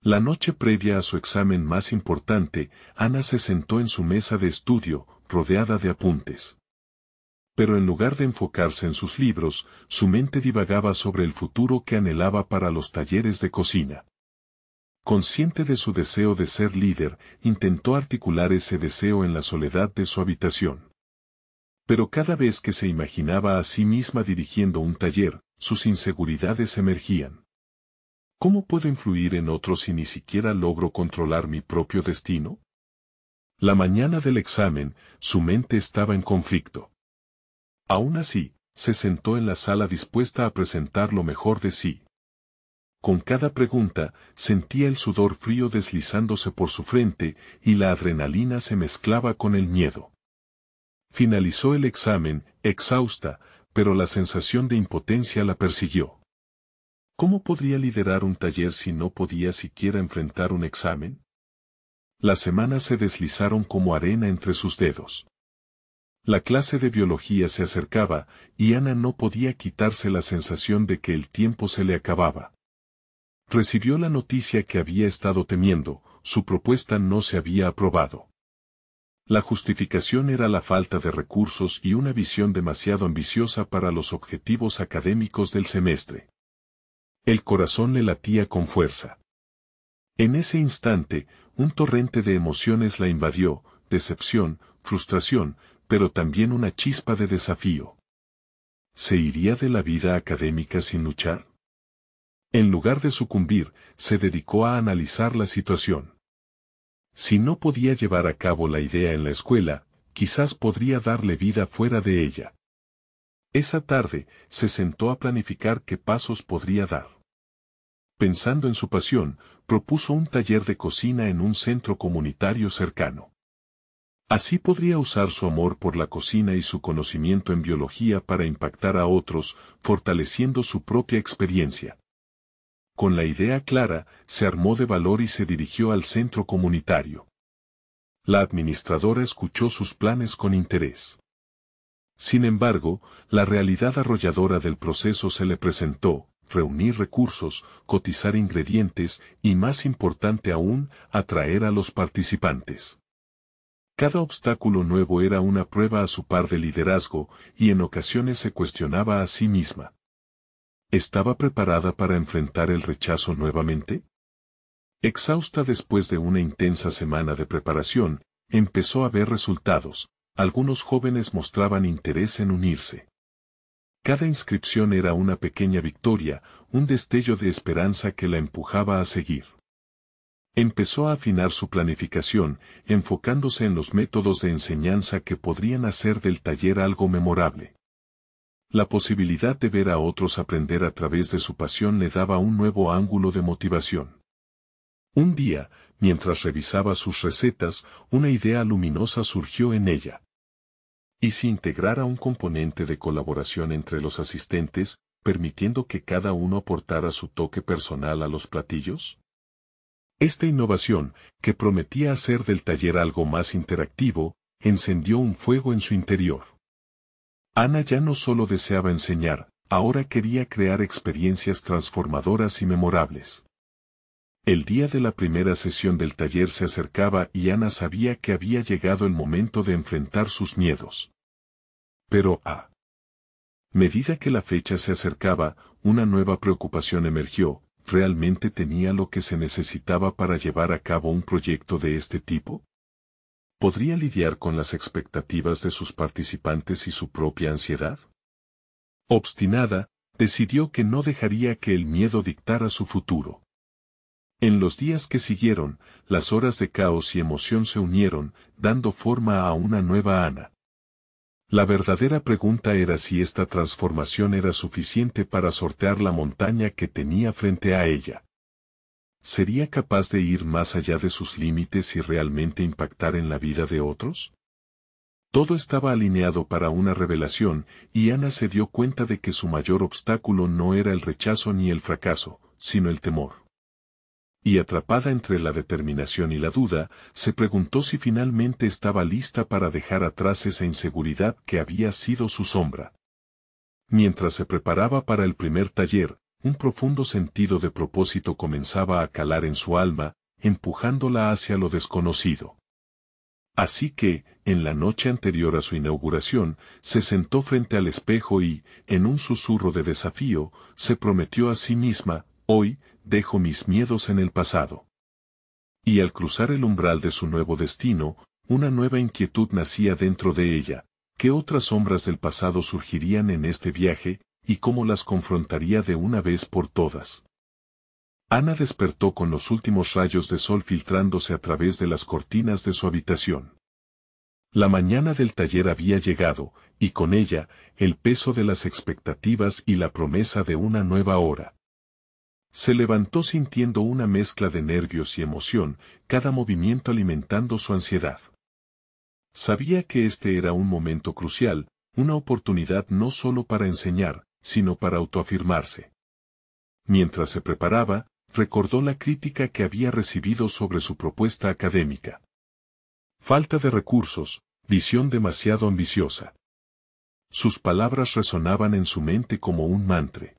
[SPEAKER 1] La noche previa a su examen más importante, Ana se sentó en su mesa de estudio, rodeada de apuntes. Pero en lugar de enfocarse en sus libros, su mente divagaba sobre el futuro que anhelaba para los talleres de cocina. Consciente de su deseo de ser líder, intentó articular ese deseo en la soledad de su habitación. Pero cada vez que se imaginaba a sí misma dirigiendo un taller, sus inseguridades emergían. ¿Cómo puedo influir en otros si ni siquiera logro controlar mi propio destino? La mañana del examen, su mente estaba en conflicto. Aún así, se sentó en la sala dispuesta a presentar lo mejor de sí. Con cada pregunta, sentía el sudor frío deslizándose por su frente, y la adrenalina se mezclaba con el miedo. Finalizó el examen, exhausta, pero la sensación de impotencia la persiguió. ¿Cómo podría liderar un taller si no podía siquiera enfrentar un examen? Las semanas se deslizaron como arena entre sus dedos. La clase de biología se acercaba, y Ana no podía quitarse la sensación de que el tiempo se le acababa. Recibió la noticia que había estado temiendo: su propuesta no se había aprobado. La justificación era la falta de recursos y una visión demasiado ambiciosa para los objetivos académicos del semestre. El corazón le latía con fuerza. En ese instante, un torrente de emociones la invadió: decepción, frustración, pero también una chispa de desafío. ¿Se iría de la vida académica sin luchar? En lugar de sucumbir, se dedicó a analizar la situación. Si no podía llevar a cabo la idea en la escuela, quizás podría darle vida fuera de ella. Esa tarde, se sentó a planificar qué pasos podría dar. Pensando en su pasión, propuso un taller de cocina en un centro comunitario cercano. Así podría usar su amor por la cocina y su conocimiento en biología para impactar a otros, fortaleciendo su propia experiencia. Con la idea clara, se armó de valor y se dirigió al centro comunitario. La administradora escuchó sus planes con interés. Sin embargo, la realidad arrolladora del proceso se le presentó: reunir recursos, cotizar ingredientes y, más importante aún, atraer a los participantes. Cada obstáculo nuevo era una prueba a su par de liderazgo, y en ocasiones se cuestionaba a sí misma. ¿Estaba preparada para enfrentar el rechazo nuevamente? Exhausta después de una intensa semana de preparación, empezó a ver resultados. Algunos jóvenes mostraban interés en unirse. Cada inscripción era una pequeña victoria, un destello de esperanza que la empujaba a seguir. Empezó a afinar su planificación, enfocándose en los métodos de enseñanza que podrían hacer del taller algo memorable. La posibilidad de ver a otros aprender a través de su pasión le daba un nuevo ángulo de motivación. Un día, mientras revisaba sus recetas, una idea luminosa surgió en ella. ¿Y si integrara un componente de colaboración entre los asistentes, permitiendo que cada uno aportara su toque personal a los platillos? Esta innovación, que prometía hacer del taller algo más interactivo, encendió un fuego en su interior. Ana ya no solo deseaba enseñar, ahora quería crear experiencias transformadoras y memorables. El día de la primera sesión del taller se acercaba y Ana sabía que había llegado el momento de enfrentar sus miedos. Pero a medida que la fecha se acercaba, una nueva preocupación emergió. ¿Realmente tenía lo que se necesitaba para llevar a cabo un proyecto de este tipo? ¿Podría lidiar con las expectativas de sus participantes y su propia ansiedad? Obstinada, decidió que no dejaría que el miedo dictara su futuro. En los días que siguieron, las horas de caos y emoción se unieron, dando forma a una nueva Ana. La verdadera pregunta era si esta transformación era suficiente para sortear la montaña que tenía frente a ella. ¿Sería capaz de ir más allá de sus límites y realmente impactar en la vida de otros? Todo estaba alineado para una revelación, y Ana se dio cuenta de que su mayor obstáculo no era el rechazo ni el fracaso, sino el temor. Y atrapada entre la determinación y la duda, se preguntó si finalmente estaba lista para dejar atrás esa inseguridad que había sido su sombra. Mientras se preparaba para el primer taller, un profundo sentido de propósito comenzaba a calar en su alma, empujándola hacia lo desconocido. Así que, en la noche anterior a su inauguración, se sentó frente al espejo y, en un susurro de desafío, se prometió a sí misma: hoy, dejo mis miedos en el pasado. Y al cruzar el umbral de su nuevo destino, una nueva inquietud nacía dentro de ella. ¿Qué otras sombras del pasado surgirían en este viaje, y cómo las confrontaría de una vez por todas? Ana despertó con los últimos rayos de sol filtrándose a través de las cortinas de su habitación. La mañana del taller había llegado, y con ella, el peso de las expectativas y la promesa de una nueva hora. Se levantó sintiendo una mezcla de nervios y emoción, cada movimiento alimentando su ansiedad. Sabía que este era un momento crucial, una oportunidad no solo para enseñar, sino para autoafirmarse. Mientras se preparaba, recordó la crítica que había recibido sobre su propuesta académica. Falta de recursos, visión demasiado ambiciosa. Sus palabras resonaban en su mente como un mantra.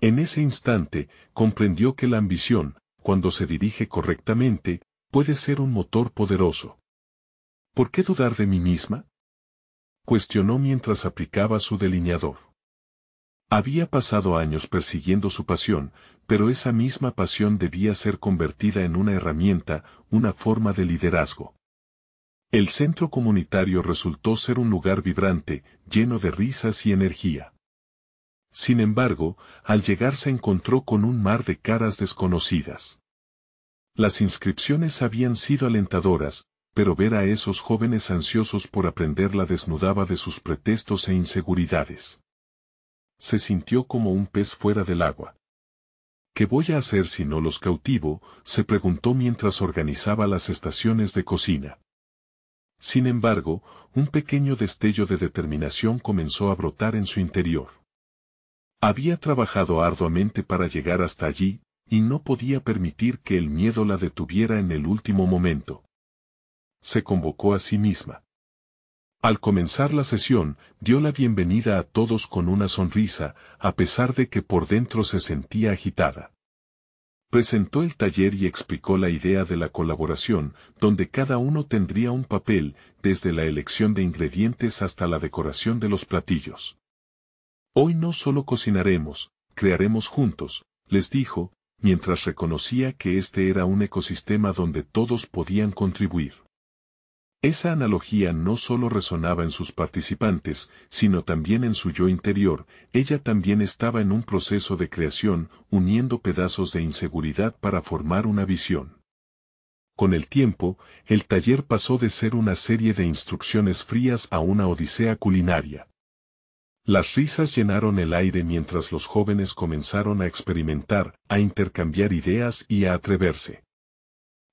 [SPEAKER 1] En ese instante, comprendió que la ambición, cuando se dirige correctamente, puede ser un motor poderoso. ¿Por qué dudar de mí misma?, cuestionó mientras aplicaba su delineador. Había pasado años persiguiendo su pasión, pero esa misma pasión debía ser convertida en una herramienta, una forma de liderazgo. El centro comunitario resultó ser un lugar vibrante, lleno de risas y energía. Sin embargo, al llegar se encontró con un mar de caras desconocidas. Las inscripciones habían sido alentadoras, pero ver a esos jóvenes ansiosos por aprender la desnudaba de sus pretextos e inseguridades. Se sintió como un pez fuera del agua. ¿Qué voy a hacer si no los cautivo?, se preguntó mientras organizaba las estaciones de cocina. Sin embargo, un pequeño destello de determinación comenzó a brotar en su interior. Había trabajado arduamente para llegar hasta allí, y no podía permitir que el miedo la detuviera en el último momento. Se convocó a sí misma. Al comenzar la sesión, dio la bienvenida a todos con una sonrisa, a pesar de que por dentro se sentía agitada. Presentó el taller y explicó la idea de la colaboración, donde cada uno tendría un papel, desde la elección de ingredientes hasta la decoración de los platillos. Hoy no solo cocinaremos, crearemos juntos, les dijo, mientras reconocía que este era un ecosistema donde todos podían contribuir. Esa analogía no solo resonaba en sus participantes, sino también en su yo interior. Ella también estaba en un proceso de creación, uniendo pedazos de inseguridad para formar una visión. Con el tiempo, el taller pasó de ser una serie de instrucciones frías a una odisea culinaria. Las risas llenaron el aire mientras los jóvenes comenzaron a experimentar, a intercambiar ideas y a atreverse.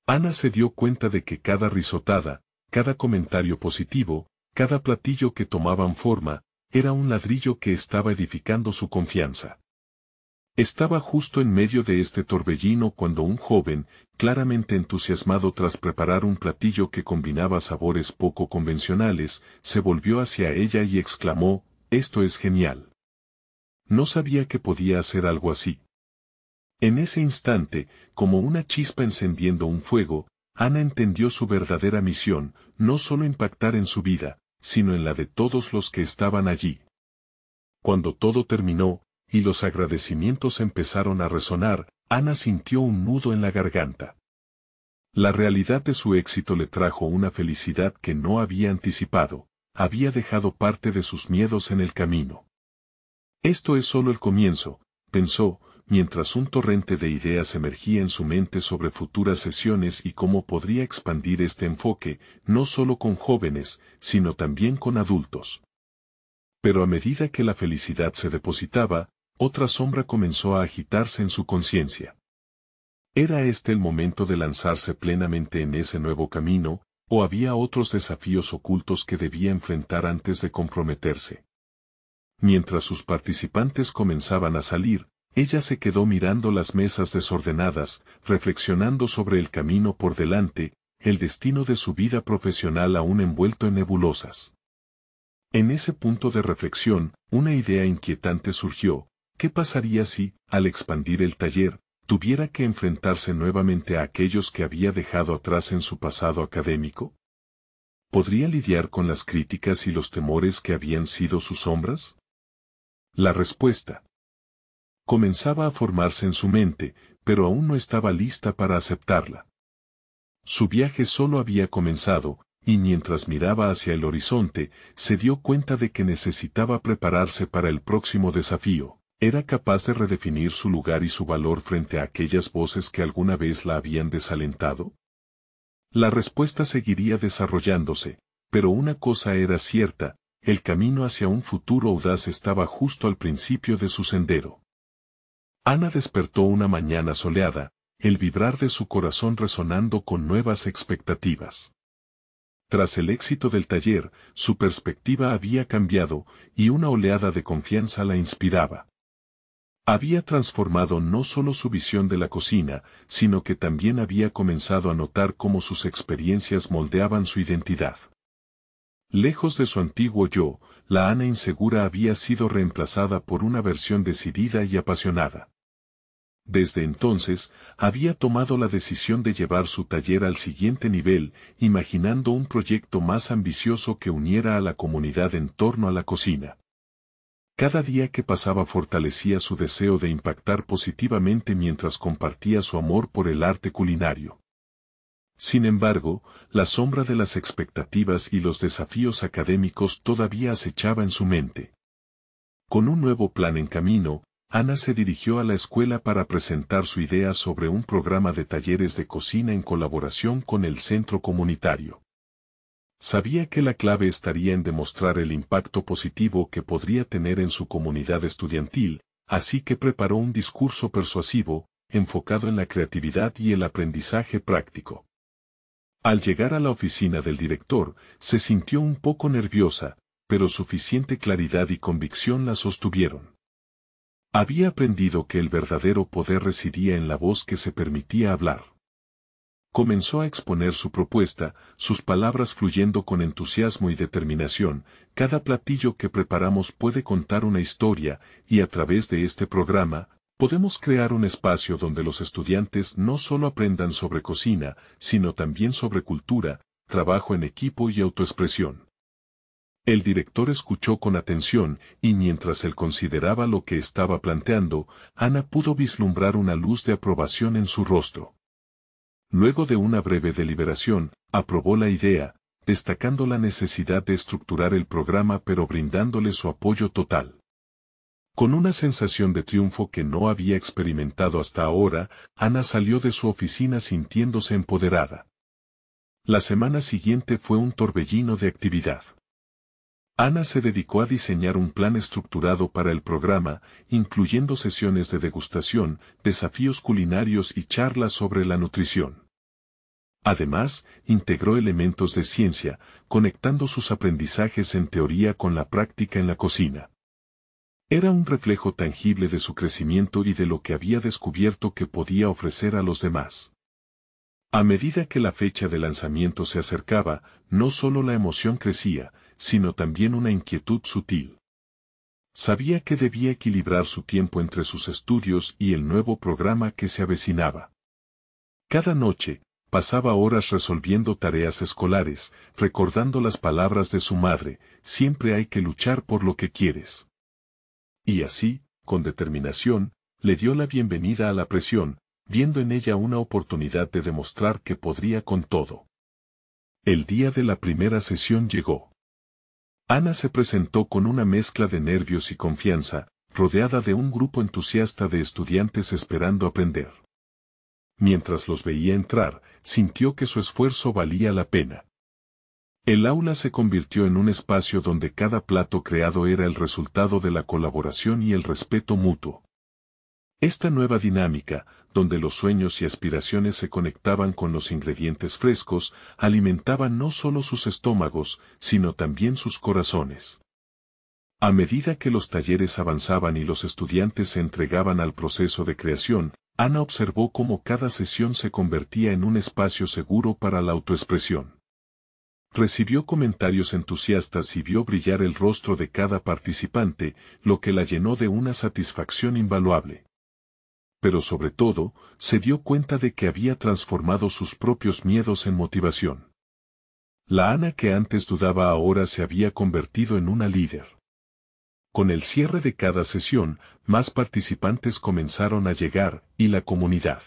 [SPEAKER 1] Ana se dio cuenta de que cada risotada, cada comentario positivo, cada platillo que tomaban forma, era un ladrillo que estaba edificando su confianza. Estaba justo en medio de este torbellino cuando un joven, claramente entusiasmado tras preparar un platillo que combinaba sabores poco convencionales, se volvió hacia ella y exclamó: «Esto es genial». No sabía que podía hacer algo así. En ese instante, como una chispa encendiendo un fuego, Ana entendió su verdadera misión, no solo impactar en su vida, sino en la de todos los que estaban allí. Cuando todo terminó, y los agradecimientos empezaron a resonar, Ana sintió un nudo en la garganta. La realidad de su éxito le trajo una felicidad que no había anticipado, había dejado parte de sus miedos en el camino. Esto es solo el comienzo, pensó, mientras un torrente de ideas emergía en su mente sobre futuras sesiones y cómo podría expandir este enfoque, no solo con jóvenes, sino también con adultos. Pero a medida que la felicidad se depositaba, otra sombra comenzó a agitarse en su conciencia. ¿Era este el momento de lanzarse plenamente en ese nuevo camino, o había otros desafíos ocultos que debía enfrentar antes de comprometerse? Mientras sus participantes comenzaban a salir, ella se quedó mirando las mesas desordenadas, reflexionando sobre el camino por delante, el destino de su vida profesional aún envuelto en nebulosas. En ese punto de reflexión, una idea inquietante surgió: ¿qué pasaría si, al expandir el taller, tuviera que enfrentarse nuevamente a aquellos que había dejado atrás en su pasado académico? ¿Podría lidiar con las críticas y los temores que habían sido sus sombras? La respuesta comenzaba a formarse en su mente, pero aún no estaba lista para aceptarla. Su viaje solo había comenzado, y mientras miraba hacia el horizonte, se dio cuenta de que necesitaba prepararse para el próximo desafío. ¿Era capaz de redefinir su lugar y su valor frente a aquellas voces que alguna vez la habían desalentado? La respuesta seguiría desarrollándose, pero una cosa era cierta: el camino hacia un futuro audaz estaba justo al principio de su sendero. Ana despertó una mañana soleada, el vibrar de su corazón resonando con nuevas expectativas. Tras el éxito del taller, su perspectiva había cambiado, y una oleada de confianza la inspiraba. Había transformado no solo su visión de la cocina, sino que también había comenzado a notar cómo sus experiencias moldeaban su identidad. Lejos de su antiguo yo, la Ana insegura había sido reemplazada por una versión decidida y apasionada. Desde entonces, había tomado la decisión de llevar su taller al siguiente nivel, imaginando un proyecto más ambicioso que uniera a la comunidad en torno a la cocina. Cada día que pasaba fortalecía su deseo de impactar positivamente mientras compartía su amor por el arte culinario. Sin embargo, la sombra de las expectativas y los desafíos académicos todavía acechaba en su mente. Con un nuevo plan en camino, Ana se dirigió a la escuela para presentar su idea sobre un programa de talleres de cocina en colaboración con el centro comunitario. Sabía que la clave estaría en demostrar el impacto positivo que podría tener en su comunidad estudiantil, así que preparó un discurso persuasivo, enfocado en la creatividad y el aprendizaje práctico. Al llegar a la oficina del director, se sintió un poco nerviosa, pero suficiente claridad y convicción la sostuvieron. Había aprendido que el verdadero poder residía en la voz que se permitía hablar. Comenzó a exponer su propuesta, sus palabras fluyendo con entusiasmo y determinación. Cada platillo que preparamos puede contar una historia, y a través de este programa, podemos crear un espacio donde los estudiantes no solo aprendan sobre cocina, sino también sobre cultura, trabajo en equipo y autoexpresión. El director escuchó con atención, y mientras él consideraba lo que estaba planteando, Ana pudo vislumbrar una luz de aprobación en su rostro. Luego de una breve deliberación, aprobó la idea, destacando la necesidad de estructurar el programa pero brindándole su apoyo total. Con una sensación de triunfo que no había experimentado hasta ahora, Ana salió de su oficina sintiéndose empoderada. La semana siguiente fue un torbellino de actividad. Ana se dedicó a diseñar un plan estructurado para el programa, incluyendo sesiones de degustación, desafíos culinarios y charlas sobre la nutrición. Además, integró elementos de ciencia, conectando sus aprendizajes en teoría con la práctica en la cocina. Era un reflejo tangible de su crecimiento y de lo que había descubierto que podía ofrecer a los demás. A medida que la fecha de lanzamiento se acercaba, no solo la emoción crecía, sino también una inquietud sutil. Sabía que debía equilibrar su tiempo entre sus estudios y el nuevo programa que se avecinaba. Cada noche, pasaba horas resolviendo tareas escolares, recordando las palabras de su madre, siempre hay que luchar por lo que quieres. Y así, con determinación, le dio la bienvenida a la presión, viendo en ella una oportunidad de demostrar que podría con todo. El día de la primera sesión llegó. Ana se presentó con una mezcla de nervios y confianza, rodeada de un grupo entusiasta de estudiantes esperando aprender. Mientras los veía entrar, sintió que su esfuerzo valía la pena. El aula se convirtió en un espacio donde cada plato creado era el resultado de la colaboración y el respeto mutuo. Esta nueva dinámica, donde los sueños y aspiraciones se conectaban con los ingredientes frescos, alimentaba no solo sus estómagos, sino también sus corazones. A medida que los talleres avanzaban y los estudiantes se entregaban al proceso de creación, Ana observó cómo cada sesión se convertía en un espacio seguro para la autoexpresión. Recibió comentarios entusiastas y vio brillar el rostro de cada participante, lo que la llenó de una satisfacción invaluable. Pero sobre todo, se dio cuenta de que había transformado sus propios miedos en motivación. La Ana que antes dudaba ahora se había convertido en una líder. Con el cierre de cada sesión, más participantes comenzaron a llegar, y la comunidad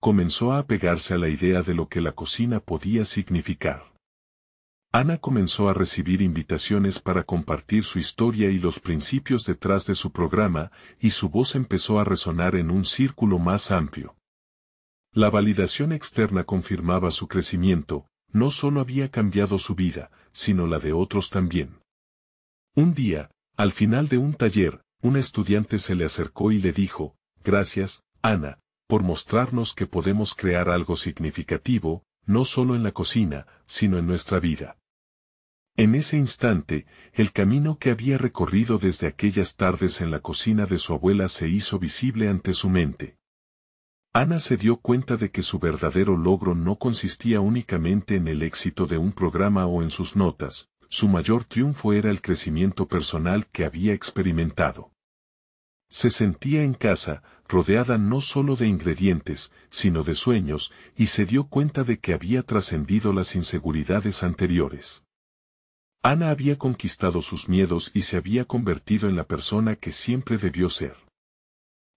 [SPEAKER 1] comenzó a apegarse a la idea de lo que la cocina podía significar. Ana comenzó a recibir invitaciones para compartir su historia y los principios detrás de su programa, y su voz empezó a resonar en un círculo más amplio. La validación externa confirmaba su crecimiento, no solo había cambiado su vida, sino la de otros también. Un día, al final de un taller, un estudiante se le acercó y le dijo, «Gracias, Ana, por mostrarnos que podemos crear algo significativo, no solo en la cocina, sino en nuestra vida». En ese instante, el camino que había recorrido desde aquellas tardes en la cocina de su abuela se hizo visible ante su mente. Ana se dio cuenta de que su verdadero logro no consistía únicamente en el éxito de un programa o en sus notas, su mayor triunfo era el crecimiento personal que había experimentado. Se sentía en casa, rodeada no solo de ingredientes, sino de sueños, y se dio cuenta de que había trascendido las inseguridades anteriores. Ana había conquistado sus miedos y se había convertido en la persona que siempre debió ser.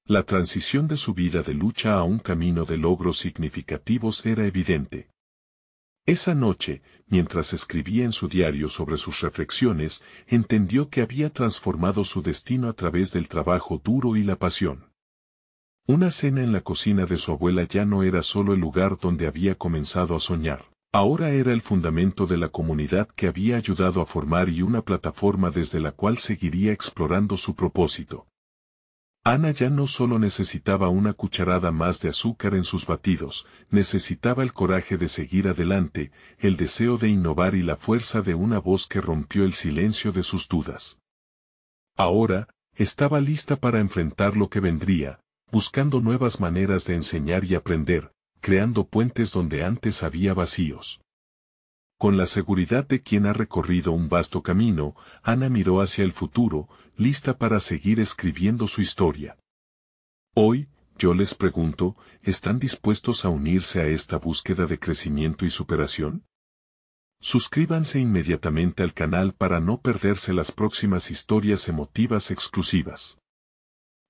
[SPEAKER 1] La transición de su vida de lucha a un camino de logros significativos era evidente. Esa noche, mientras escribía en su diario sobre sus reflexiones, entendió que había transformado su destino a través del trabajo duro y la pasión. Una cena en la cocina de su abuela ya no era solo el lugar donde había comenzado a soñar. Ahora era el fundamento de la comunidad que había ayudado a formar y una plataforma desde la cual seguiría explorando su propósito. Ana ya no solo necesitaba una cucharada más de azúcar en sus batidos, necesitaba el coraje de seguir adelante, el deseo de innovar y la fuerza de una voz que rompió el silencio de sus dudas. Ahora, estaba lista para enfrentar lo que vendría, buscando nuevas maneras de enseñar y aprender, creando puentes donde antes había vacíos. Con la seguridad de quien ha recorrido un vasto camino, Ana miró hacia el futuro, lista para seguir escribiendo su historia. Hoy, yo les pregunto, ¿están dispuestos a unirse a esta búsqueda de crecimiento y superación? Suscríbanse inmediatamente al canal para no perderse las próximas historias emotivas exclusivas.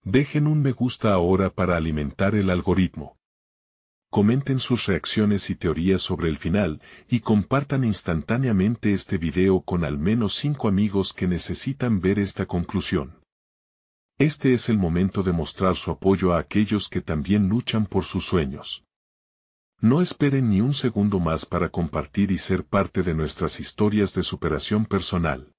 [SPEAKER 1] Dejen un me gusta ahora para alimentar el algoritmo. Comenten sus reacciones y teorías sobre el final, y compartan instantáneamente este video con al menos 5 amigos que necesitan ver esta conclusión. Este es el momento de mostrar su apoyo a aquellos que también luchan por sus sueños. No esperen ni un segundo más para compartir y ser parte de nuestras historias de superación personal.